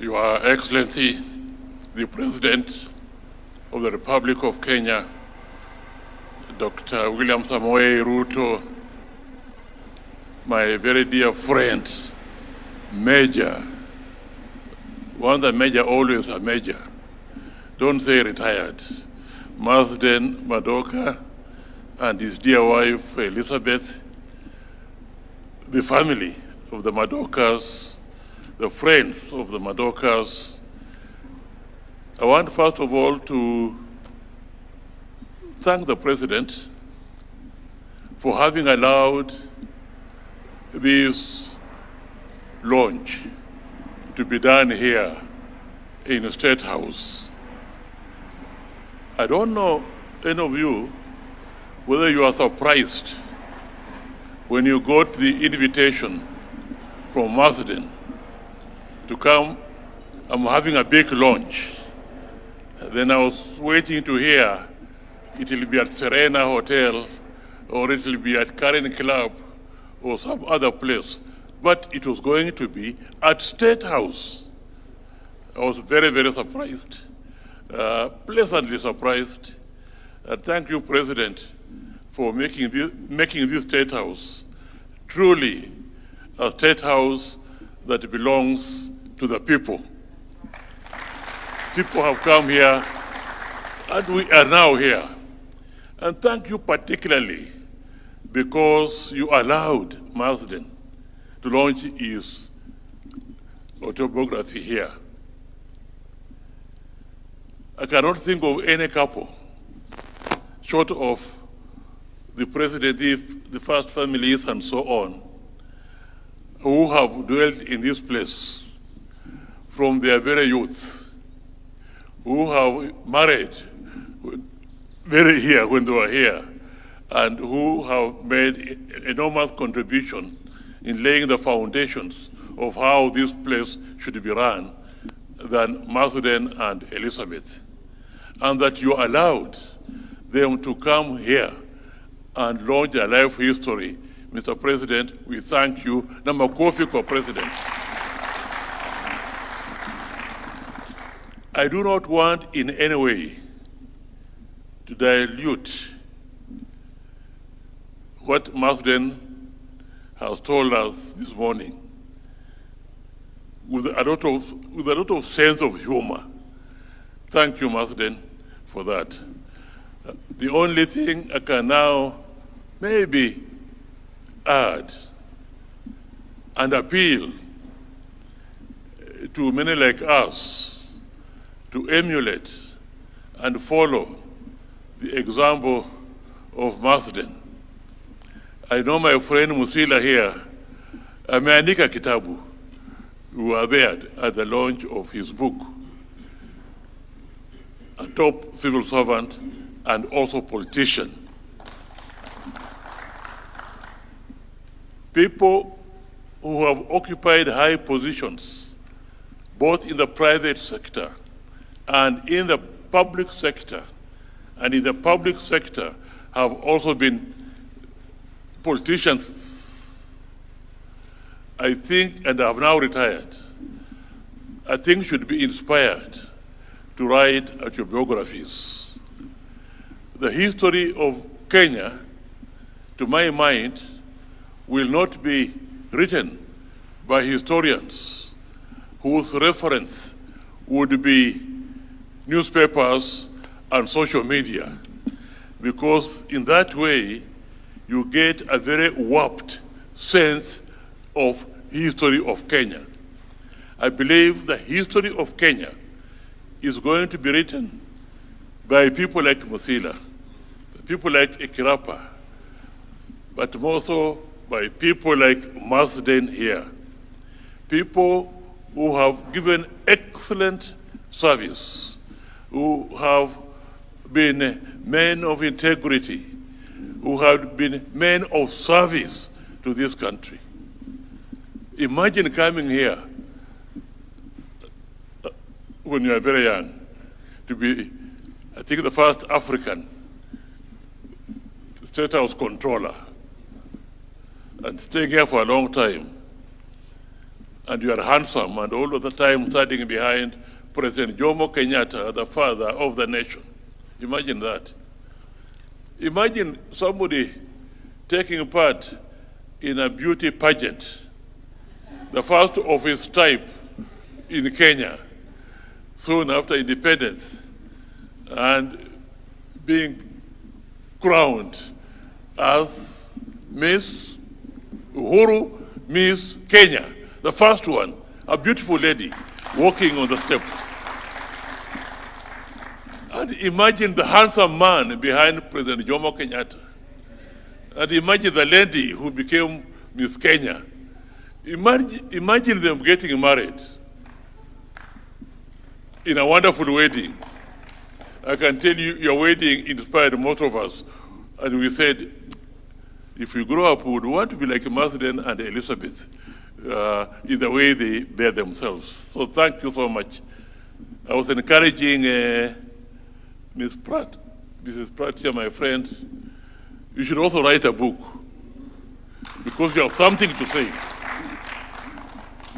Your Excellency, the President of the Republic of Kenya, Dr. William Samoei Ruto, my very dear friend, Major, once a major, always a major. Don't say retired. Marsden Madoka and his dear wife, Elizabeth, the family of the Madokas, the friends of the Madokas. I want first of all to thank the President for having allowed this launch to be done here in the State House. I don't know, any of you, whether you are surprised when you got the invitation from Marsden to come. I'm having a big launch. Then I was waiting to hear it will be at Serena Hotel or it will be at Karen Club or some other place. But it was going to be at State House. I was very, very surprised, pleasantly surprised. Thank you, President, for making this State House truly a State House that belongs to the people. People have come here, and we are now here. And thank you particularly because you allowed Marsden to launch his autobiography here. I cannot think of any couple, short of the President, the first families and so on, who have dwelt in this place from their very youth, who have married very here when they were here, and who have made enormous contribution in laying the foundations of how this place should be run than Marsden and Elizabeth. And that you allowed them to come here and launch their life history. Mr. President, we thank you. Namakofi for President. I do not want in any way to dilute what Marsden has told us this morning with a lot of sense of humor. Thank you, Marsden, for that. The only thing I can now maybe add and appeal to many like us to emulate and follow the example of Marsden. I know my friend Musila here, ameandika kitabu, who were there at the launch of his book, a top civil servant and also politician. People who have occupied high positions, both in the private sector and in the public sector, and in the public sector have also been politicians, I think, and have now retired, I think should be inspired to write autobiographies. The history of Kenya, to my mind, will not be written by historians whose reference would be newspapers and social media, because in that way, you get a very warped sense of history of Kenya. I believe the history of Kenya is going to be written by people like Musila, people like Ikirapa, but more so by people like Marsden here, people who have given excellent service, who have been men of integrity, who have been men of service to this country. Imagine coming here when you are very young, to be, I think, the first African State House controller, and staying here for a long time. and you are handsome, and all of the time standing behind President Jomo Kenyatta, the father of the nation. Imagine that. Imagine somebody taking part in a beauty pageant, the first of its type in Kenya, soon after independence, and being crowned as Miss Uhuru, Miss Kenya, the first one, a beautiful lady walking on the steps. And imagine the handsome man behind President Jomo Kenyatta. And imagine the lady who became Miss Kenya. Imagine them getting married in a wonderful wedding. I can tell you, your wedding inspired most of us. And we said, if we grow up, we would want to be like Marsden and Elizabeth in the way they bear themselves. So thank you so much. I was encouraging Mrs. Pratt here, my friend, you should also write a book because you have something to say.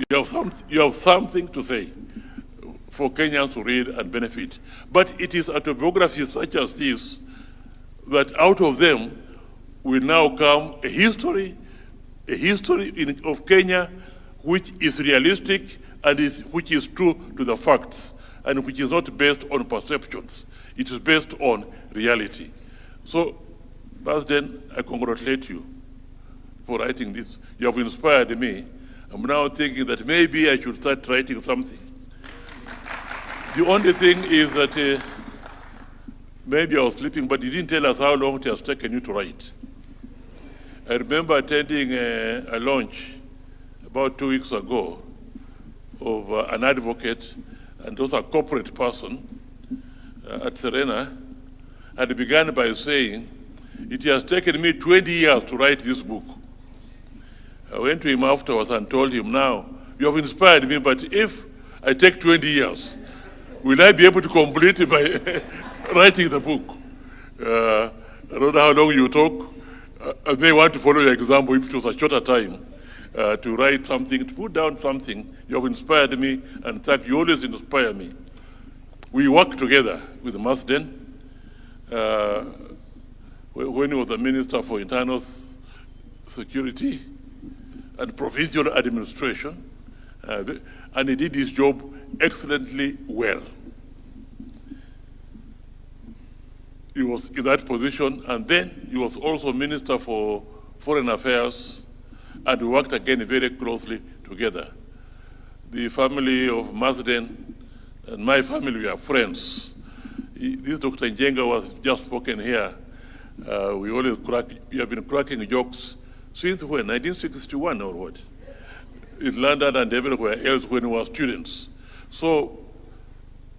You have something to say for Kenyans to read and benefit. But it is autobiographies such as this that out of them will now come a history of Kenya which is realistic and which is true to the facts and which is not based on perceptions. It is based on reality. So, Marsden, I congratulate you for writing this. You have inspired me. I'm now thinking that maybe I should start writing something. The only thing is that maybe I was sleeping, but you didn't tell us how long it has taken you to write. I remember attending a launch about 2 weeks ago of an advocate and also a corporate person at Serena, had begun by saying, it has taken me 20 years to write this book. I went to him afterwards and told him, now, you have inspired me, but if I take 20 years, will I be able to complete my writing the book? I don't know how long you talk. I may want to follow your example if it was a shorter time to write something, to put down something. You have inspired me, and thank you. Always inspire me. We worked together with Marsden when he was the Minister for Internal Security and Provincial Administration, and he did his job excellently well. He was in that position, and then he was also Minister for Foreign Affairs, and we worked again very closely together. The family of Marsden and my family were friends. This Dr. Njenga was just spoken here. We have been cracking jokes since when, 1961 or what? In London and everywhere else when we were students. So,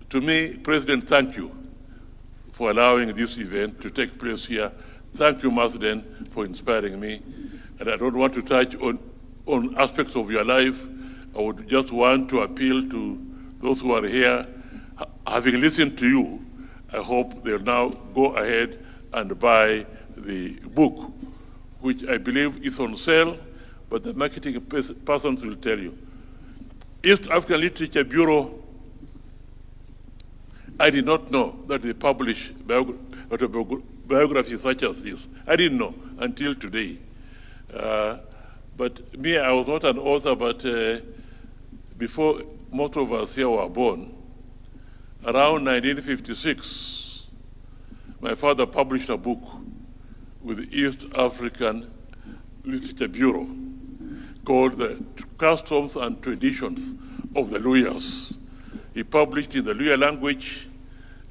to me, President, thank you for allowing this event to take place here. Thank you, Marsden, for inspiring me. And I don't want to touch on aspects of your life. I would just want to appeal to those who are here. Having listened to you, I hope they'll now go ahead and buy the book, which I believe is on sale, but the marketing persons will tell you. East African Literature Bureau, I did not know that they publish biographies such as this. I didn't know until today. But me, I was not an author, but before most of us here were born, around 1956, my father published a book with the East African Literature Bureau called The Customs and Traditions of the Luyas. He published in the Luya language,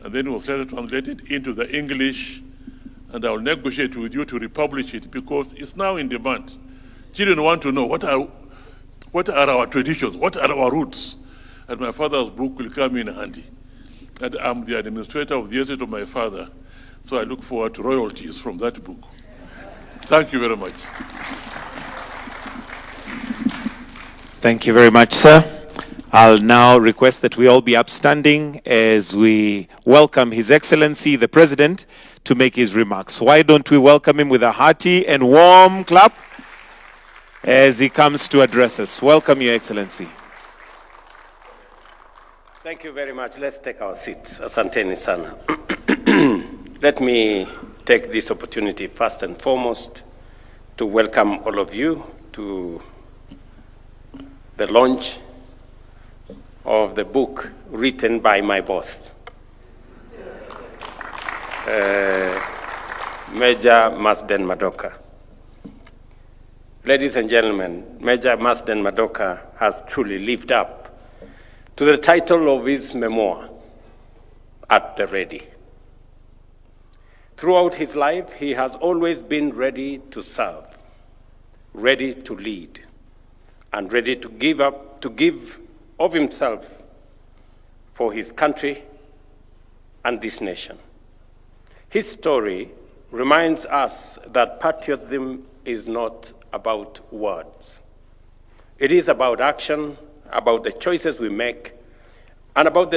and then was later translated into the English, and I'll negotiate with you to republish it because it's now in demand. Children want to know what are our traditions, what are our roots, and my father's book will come in handy. And I'm the administrator of the estate of my father, so I look forward to royalties from that book. Thank you very much. Thank you very much, sir. I'll now request that we all be upstanding as we welcome His Excellency, the President, to make his remarks. Why don't we welcome him with a hearty and warm clap? as he comes to address us. Welcome, Your Excellency. Thank you very much. Let's take our seats. Asanteni sana. Let me take this opportunity first and foremost to welcome all of you to the launch of the book written by my boss, Major Marsden Madoka. Ladies and gentlemen, Major Marsden Madoka has truly lived up to the title of his memoir, At the Ready. Throughout his life, he has always been ready to serve, ready to lead, and ready to give of himself for his country and this nation. His story reminds us that patriotism is not about words. It is about action, about the choices we make, and about the